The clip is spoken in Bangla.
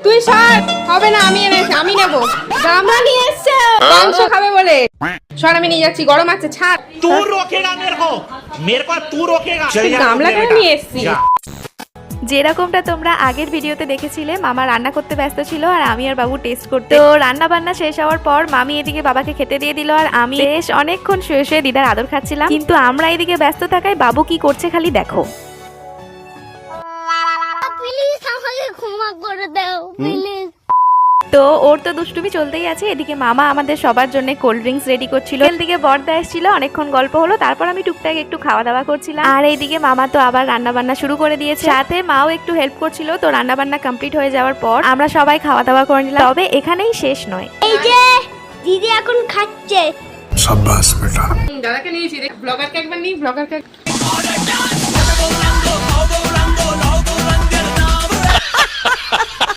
তুই সর, হবে না, আমি নেব। গামলা নিয়ে এসছে মাংস খাবে বলে। সর, আমি নিয়ে যাচ্ছি, গরম আছে, ছাড়। तू रोकेगा मेरे को तू रोकेगा। গামলা কেন নিয়ে এসছি? যেরকমটা তোমরা আগের ভিডিওতে দেখেছিলে, মামা রান্না করতে ব্যস্ত ছিল আর আমি আর বাবু টেস্ট করতে। তো রান্না বান্না শেষ হওয়ার পর মামি এদিকে বাবাকে খেতে দিয়ে দিল আর আমি বেশ অনেকক্ষণ শুয়ে শুয়ে দিদার আদর খাচ্ছিলাম। কিন্তু আমরা এদিকে ব্যস্ত থাকায় বাবু কি করছে খালি দেখো। প্লিজ আমাকে ক্ষমা করে দাও প্লিজ। তো ওর তো দুষ্টুমি চলতেই আছে। এদিকে মামা আমাদের সবার জন্য কোল্ড ড্রিঙ্কস রেডি করছিল, এদিকে বর্দা এসেছিল, অনেকক্ষণ গল্প হলো, তারপর আমি টুকটাক একটু খাওয়া দাওয়া করছিলাম। আর এইদিকে মামা তো আবার রান্না বান্না শুরু করে দিয়েছে, সাথে মাও একটু হেল্প করছিল। তো রান্না বান্না কমপ্লিট হয়ে যাওয়ার পর আমরা সবাই খাওয়া দাওয়া করে নিলাম। তবে এখানেই শেষ নয়, এই যে দিদি এখন খাচ্ছে। দাদাকে নিয়েছি, ব্লগারকে একবার নিই, ব্লগারকে